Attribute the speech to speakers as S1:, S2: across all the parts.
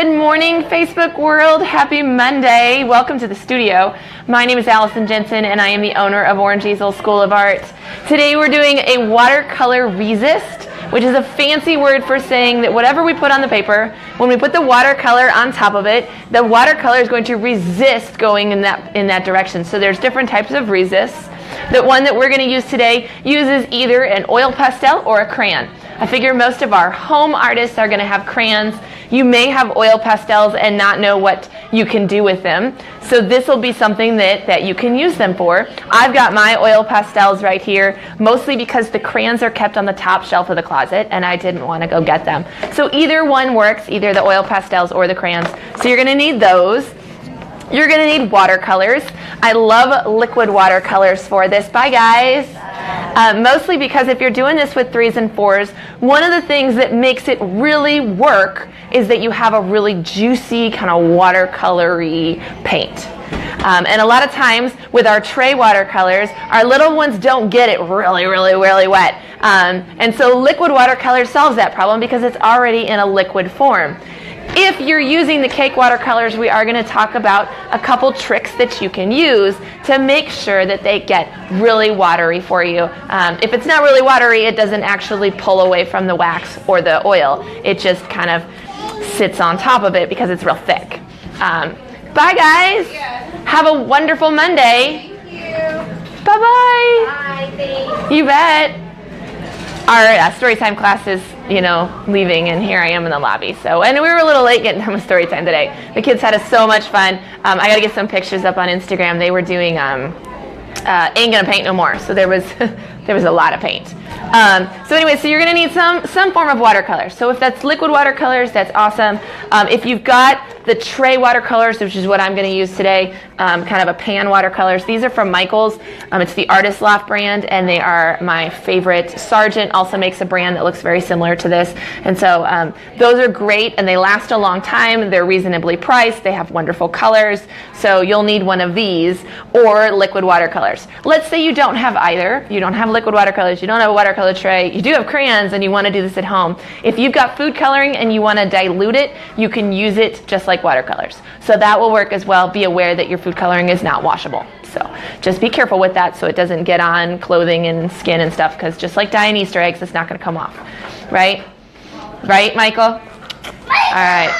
S1: Good morning, Facebook world. Happy Monday. Welcome to the studio. My name is Allison Jensen, and I am the owner of Orange Easel School of Art. Today we're doing a watercolor resist, which is a fancy word for saying that whatever we put on the paper, when we put the watercolor on top of it, the watercolor is going to resist going in that direction. So there's different types of resists. The one that we're going to use today uses either an oil pastel or a crayon. I figure most of our home artists are going to have crayons. You may have oil pastels and not know what you can do with them. So this will be something that you can use them for. I've got my oil pastels right here, mostly because the crayons are kept on the top shelf of the closet and I didn't want to go get them. So either one works, either the oil pastels or the crayons. So you're going to need those. You're going to need watercolors. I love liquid watercolors for this. Bye, guys. Mostly because if you're doing this with 3s and 4s, one of the things that makes it really work is that you have a really juicy kind of watercolory paint. And a lot of times with our tray watercolors, our little ones don't get it really wet. And so liquid watercolor solves that problem because it's already in a liquid form. If you're using the cake watercolors, we are going to talk about a couple tricks that you can use to make sure that they get really watery for you. If it's not really watery, it doesn't actually pull away from the wax or the oil. It just kind of sits on top of it because it's real thick. Bye, guys. Have a wonderful Monday.
S2: Thank you.
S1: Bye-bye.
S2: Bye, thanks.
S1: You bet. Our story time class is, leaving, and here I am in the lobby. And we were a little late getting done with story time today. The kids had so much fun. I got to get some pictures up on Instagram. They were doing Ain't Gonna Paint No More. So there was a lot of paint. So you're going to need some form of watercolor. So if that's liquid watercolors, that's awesome. If you've got the tray watercolors, which is what I'm going to use today, kind of a pan watercolors. These are from Michaels. It's the Artist Loft brand, and they are my favorite. Sargent also makes a brand that looks very similar to this. And so those are great, and they last a long time. They're reasonably priced. They have wonderful colors. So you'll need one of these or liquid watercolors. Let's say you don't have either. You don't have liquid watercolors. You don't have a watercolor tray. You do have crayons, and you want to do this at home. If you've got food coloring and you want to dilute it, you can use it just like watercolors. So that will work as well. Be aware that your food coloring is not washable. So just be careful with that so it doesn't get on clothing and skin and stuff, because just like dyeing Easter eggs, it's not going to come off. Right? Right, Michael? All right.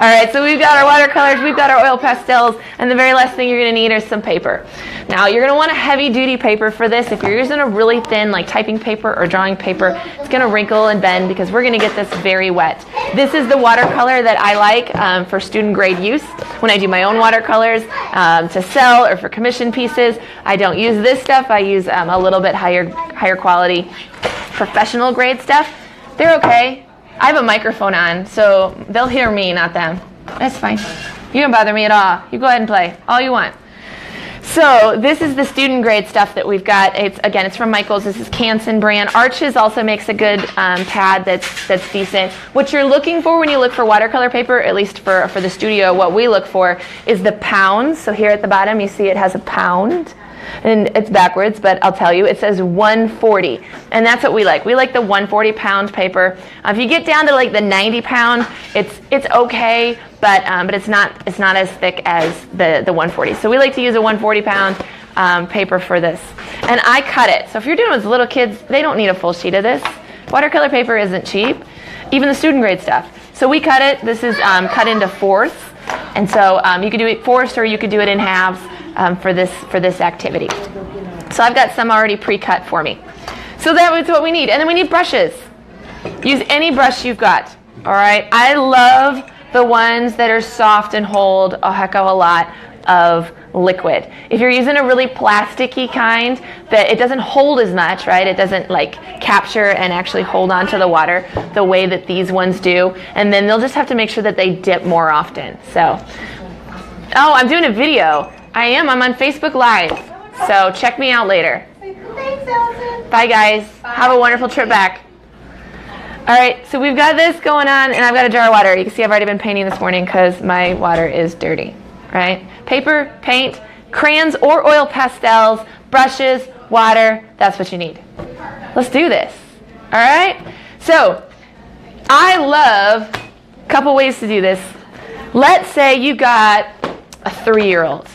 S1: All right, so we've got our watercolors, we've got our oil pastels, and the very last thing you're going to need is some paper. Now, you're going to want a heavy-duty paper for this. If you're using a really thin, like typing paper or drawing paper, it's going to wrinkle and bend because we're going to get this very wet. This is the watercolor that I like for student-grade use. When I do my own watercolors to sell or for commission pieces, I don't use this stuff. I use a little bit higher quality professional-grade stuff. They're okay. I have a microphone on, so they'll hear me, not them. That's fine. You don't bother me at all. You go ahead and play all you want. So this is the student grade stuff that we've got. It's from Michaels. This is Canson brand. Arches also makes a good pad that's decent. What you're looking for when you look for watercolor paper, at least for the studio, what we look for is the pounds. So here at the bottom, you see it has a pound. And it's backwards, but I'll tell you, it says 140, and that's what we like. We like the 140 pound paper. If you get down to like the 90 pound, it's okay, but it's not as thick as the 140. So we like to use a 140 pound paper for this, and I cut it. So if you're doing it with little kids, they don't need a full sheet of this. Watercolor paper isn't cheap, even the student grade stuff. So we cut it. This is cut into fourths, and so you could do it fourths or you could do it in halves. For this activity. So I've got some already pre-cut for me. So that is what we need. And then we need brushes. Use any brush you've got. All right. I love the ones that are soft and hold a heck of a lot of liquid. If you're using a really plasticky kind that it doesn't hold as much, right? It doesn't like capture and actually hold on to the water the way that these ones do. And then they'll just have to make sure that they dip more often. So, oh, I'm doing a video. I'm on Facebook Live, so check me out later.
S2: Thanks, Allison.
S1: Bye, guys.
S2: Bye.
S1: Have a wonderful trip back. All right, so we've got this going on, and I've got a jar of water. You can see I've already been painting this morning because my water is dirty, right? Paper, paint, crayons or oil pastels, brushes, water, that's what you need. Let's do this, all right? So I love Couple ways to do this. Let's say you got a 3-year-old,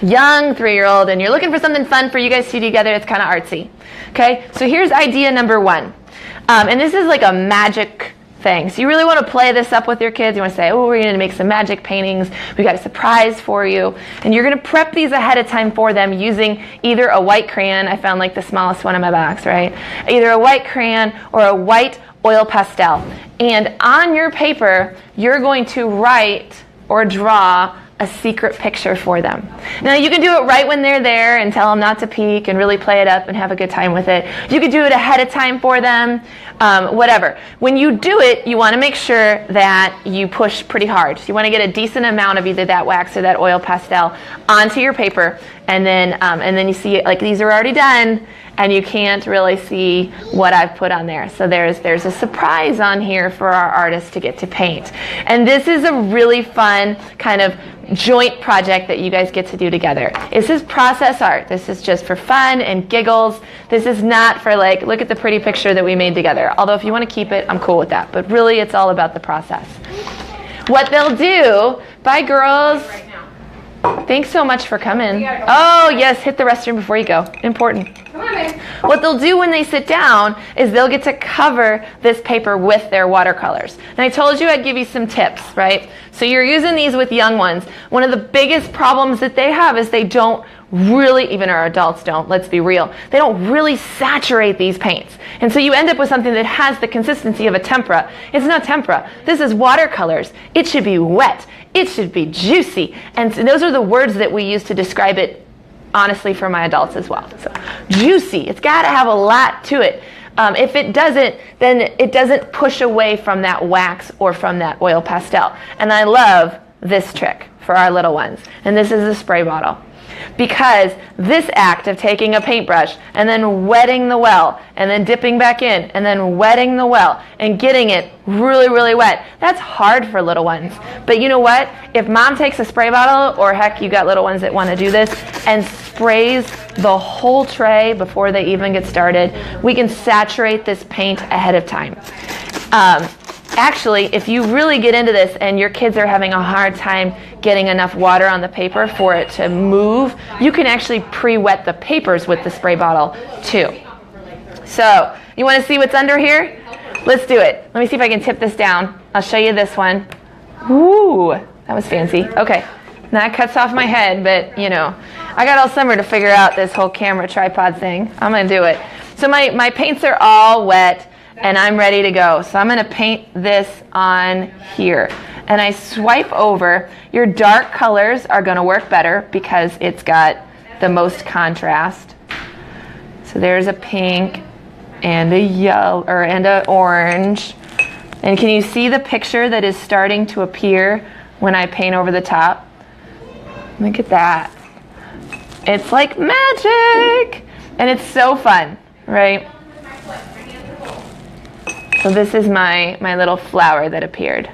S1: young 3-year-old, and you're looking for something fun for you guys to do together that's kind of artsy. Okay, so here's idea number 1. And this is like a magic thing. So you really want to play this up with your kids. You want to say, oh, we're going to make some magic paintings. We got a surprise for you. And you're going to prep these ahead of time for them using either a white crayon. I found like the smallest one in my box, right? Either a white crayon or a white oil pastel. And on your paper, you're going to write or draw a secret picture for them. Now you can do it right when they're there and tell them not to peek and really play it up and have a good time with it. You could do it ahead of time for them, whatever. When you do it, you want to make sure that you push pretty hard. You want to get a decent amount of either that wax or that oil pastel onto your paper, and then you see like these are already done, and you can't really see what I've put on there. So there's a surprise on here for our artists to get to paint. And this is a really fun kind of joint project that you guys get to do together. This is process art. This is just for fun and giggles. This is not for like, look at the pretty picture that we made together. Although if you want to keep it, I'm cool with that. But really, it's all about the process. What they'll do, bye girls. Thanks so much for coming. Oh, yes, hit the restroom before you go. Important.
S2: Come on, babe.
S1: What they'll do when they sit down is they'll get to cover this paper with their watercolors. And I told you I'd give you some tips, right? So you're using these with young ones. One of the biggest problems that they have is they don't really, even our adults don't, let's be real, they don't really saturate these paints. And so you end up with something that has the consistency of a tempera. It's not tempera. This is watercolors. It should be wet. It should be juicy. And those are the words that we use to describe it, honestly, for my adults as well. So juicy. It's got to have a lot to it. If it doesn't, then it doesn't push away from that wax or from that oil pastel. And I love this trick for our little ones. And this is a spray bottle. Because this act of taking a paintbrush and then wetting the well and then dipping back in and then wetting the well and getting it really, really wet, that's hard for little ones. But you know what? If mom takes a spray bottle, or heck, you got little ones that want to do this, and sprays the whole tray before they even get started, we can saturate this paint ahead of time. Actually, if you really get into this and your kids are having a hard time getting enough water on the paper for it to move, you can actually pre-wet the papers with the spray bottle too. So, you want to see what's under here? Let's do it. Let me see if I can tip this down. I'll show you this one. Ooh, that was fancy. Okay, that cuts off my head, but you know, I got all summer to figure out this whole camera tripod thing. I'm going to do it. So my paints are all wet, and I'm ready to go. So I'm going to paint this on here. And I swipe over. Your dark colors are going to work better because it's got the most contrast. So there's a pink and a yellow and an orange. And can you see the picture that is starting to appear when I paint over the top? Look at that. It's like magic. And it's so fun, right? So this is my little flower that appeared.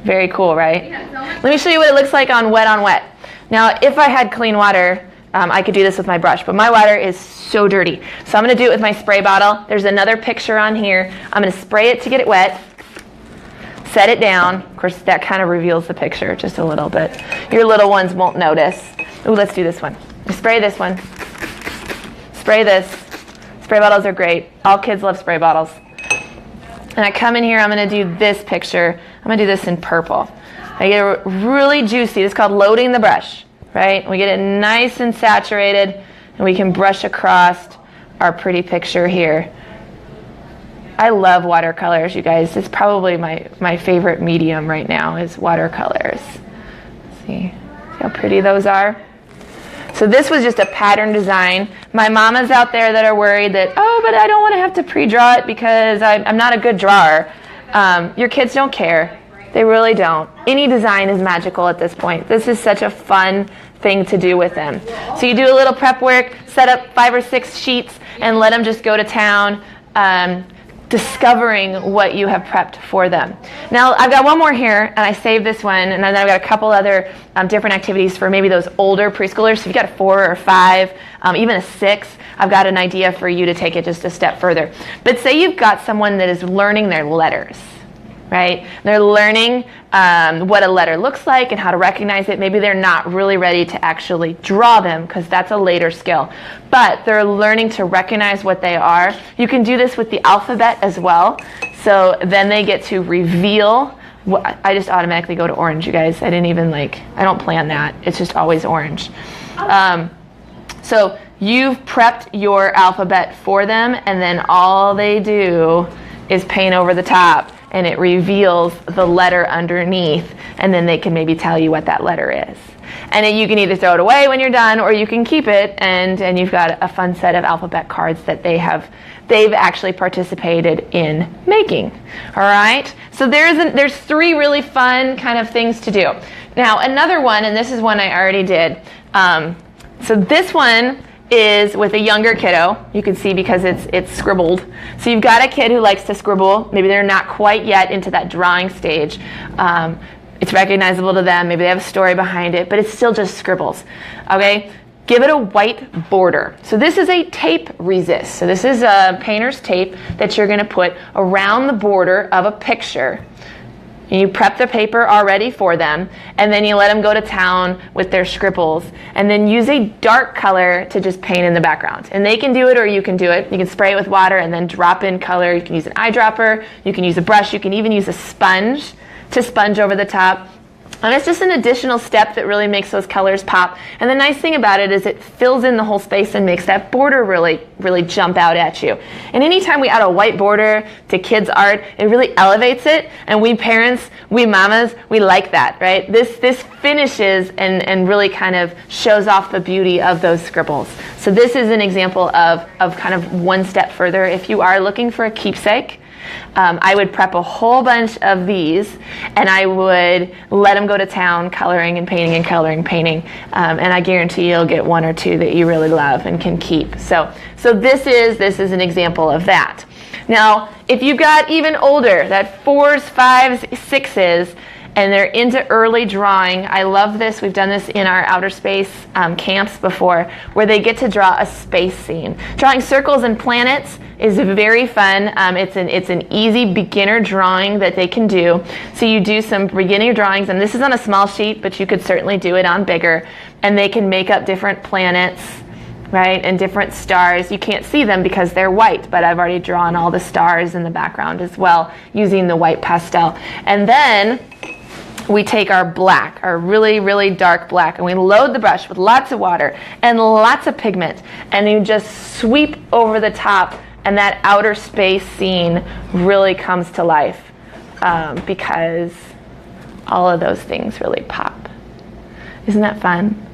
S1: Very cool, right? Let me show you what it looks like on wet. Now, if I had clean water, I could do this with my brush, but my water is so dirty. So I'm going to do it with my spray bottle. There's another picture on here. I'm going to spray it to get it wet, set it down. Of course, that kind of reveals the picture just a little bit. Your little ones won't notice. Ooh, let's do this one. Spray this one. Spray this. Spray bottles are great. All kids love spray bottles. And I come in here, I'm going to do this picture. I'm going to do this in purple. I get it really juicy. It's called loading the brush, right? We get it nice and saturated, and we can brush across our pretty picture here. I love watercolors, you guys. It's probably my favorite medium right now is watercolors. See how pretty those are? So this was just a pattern design. My mamas out there that are worried that, oh, but I don't want to have to pre-draw it because I'm not a good drawer. Your kids don't care. They really don't. Any design is magical at this point. This is such a fun thing to do with them. So you do a little prep work, set up 5 or 6 sheets, and let them just go to town, discovering what you have prepped for them. Now, I've got one more here, and I saved this one, and then I've got a couple other different activities for maybe those older preschoolers. So if you've got a 4 or 5, even a 6, I've got an idea for you to take it just a step further. But say you've got someone that is learning their letters, right? They're learning what a letter looks like and how to recognize it. Maybe they're not really ready to actually draw them because that's a later skill. But they're learning to recognize what they are. You can do this with the alphabet as well. So then they get to reveal. I just automatically go to orange, you guys. I don't plan that. It's just always orange. So you've prepped your alphabet for them, and then all they do is paint over the top, and it reveals the letter underneath, and then they can maybe tell you what that letter is. And then you can either throw it away when you're done, or you can keep it, and you've got a fun set of alphabet cards that they've actually participated in making. All right? So there's 3 really fun kind of things to do. Now, another one, and this is one I already did. So this one is with a younger kiddo. You can see because it's scribbled. So you've got a kid who likes to scribble. Maybe they're not quite yet into that drawing stage. It's recognizable to them. Maybe they have a story behind it, but it's still just scribbles. Okay? Give it a white border. So this is a tape resist. So this is a painter's tape that you're going to put around the border of a picture. You prep the paper already for them, and then you let them go to town with their scribbles, and then use a dark color to just paint in the background. And they can do it, or you can do it. You can spray it with water and then drop in color. You can use an eyedropper. You can use a brush. You can even use a sponge to sponge over the top. And it's just an additional step that really makes those colors pop. And the nice thing about it is it fills in the whole space and makes that border really, really jump out at you. And anytime we add a white border to kids' art, it really elevates it. And we parents, we mamas, we like that, right? This finishes and really kind of shows off the beauty of those scribbles. So this is an example of kind of one step further. If you are looking for a keepsake, I would prep a whole bunch of these, and I would let them go to town coloring and painting and coloring, painting, and I guarantee you'll get 1 or 2 that you really love and can keep. So this is an example of that. Now, if you've got even older, that 4s, 5s, 6s, and they're into early drawing, I love this. We've done this in our outer space camps before, where they get to draw a space scene. Drawing circles and planets is very fun. It's an easy beginner drawing that they can do. So you do some beginner drawings, and this is on a small sheet, but you could certainly do it on bigger, and they can make up different planets, right, and different stars. You can't see them because they're white, but I've already drawn all the stars in the background as well using the white pastel. And then we take our black, our really, really dark black, and we load the brush with lots of water and lots of pigment, and you just sweep over the top, and that outer space scene really comes to life because all of those things really pop. Isn't that fun?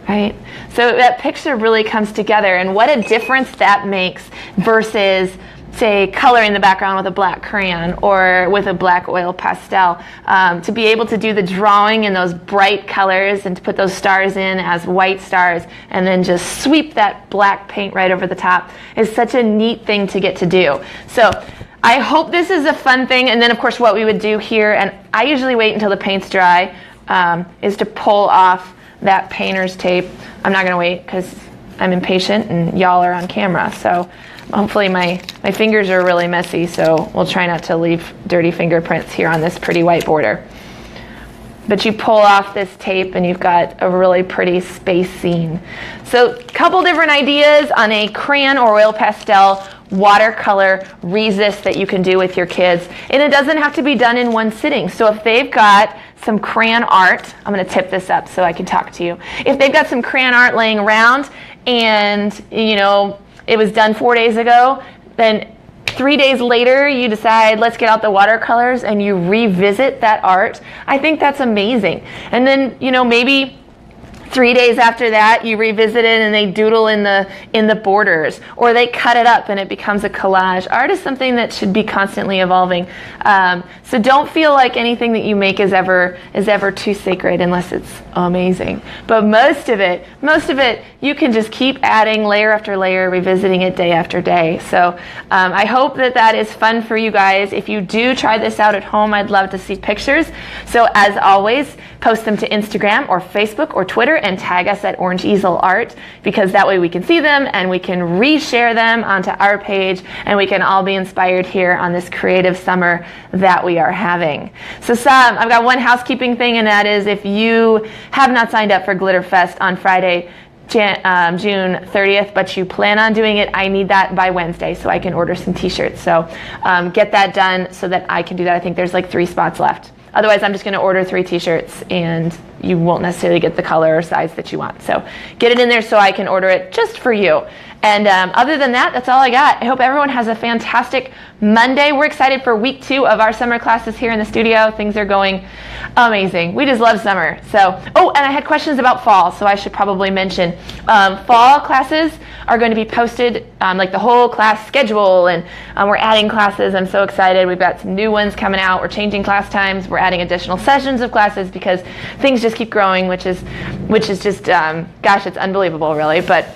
S1: Right? So that picture really comes together, and what a difference that makes versus, say, coloring the background with a black crayon or with a black oil pastel. To be able to do the drawing in those bright colors and to put those stars in as white stars and then just sweep that black paint right over the top is such a neat thing to get to do. So I hope this is a fun thing. And then, of course, what we would do here, and I usually wait until the paint's dry, is to pull off that painter's tape. I'm not going to wait because I'm impatient and y'all are on camera. So hopefully my fingers are really messy, so we'll try not to leave dirty fingerprints here on this pretty white border. But you pull off this tape and you've got a really pretty space scene. So a couple different ideas on a crayon or oil pastel watercolor resist that you can do with your kids. And it doesn't have to be done in one sitting. So if they've got some crayon art, I'm going to tip this up so I can talk to you. If they've got some crayon art laying around and, you know, it was done 4 days ago, then 3 days later you decide, let's get out the watercolors, and you revisit that art, I think that's amazing. And then, you know, maybe 3 days after that you revisit it and they doodle in the borders, or they cut it up and it becomes a collage. Art is something that should be constantly evolving. So don't feel like anything that you make is ever too sacred unless it's amazing. But most of it you can just keep adding layer after layer, revisiting it day after day. So I hope that is fun for you guys. If you do try this out at home, I'd love to see pictures. So as always, post them to Instagram or Facebook or Twitter and tag us at Orange Easel Art, because that way we can see them and we can reshare them onto our page, and we can all be inspired here on this creative summer that we are having. So I've got one housekeeping thing, and that is, if you have not signed up for Glitter Fest on Friday, June 30th, but you plan on doing it, I need that by Wednesday so I can order some t-shirts. So get that done so that I can do that. I think there's like 3 spots left. Otherwise, I'm just going to order 3 t-shirts, and you won't necessarily get the color or size that you want. So get it in there so I can order it just for you. And other than that, that's all I got. I hope everyone has a fantastic Monday. We're excited for week 2 of our summer classes here in the studio. Things are going amazing. We just love summer. So, oh, and I had questions about fall, so I should probably mention fall classes are going to be posted, like the whole class schedule, and we're adding classes. I'm so excited. We've got some new ones coming out. We're changing class times. We're adding additional sessions of classes because things just keep growing, which is just, gosh, it's unbelievable, really. But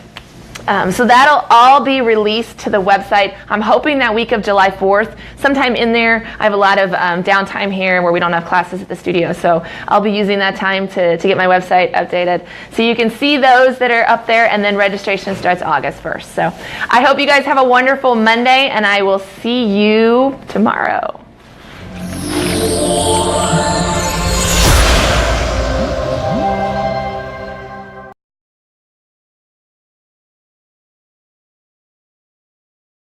S1: so that'll all be released to the website. I'm hoping that week of July 4th, sometime in there. I have a lot of downtime here where we don't have classes at the studio, so I'll be using that time to get my website updated. So you can see those that are up there, and then registration starts August 1st. So I hope you guys have a wonderful Monday, and I will see you tomorrow.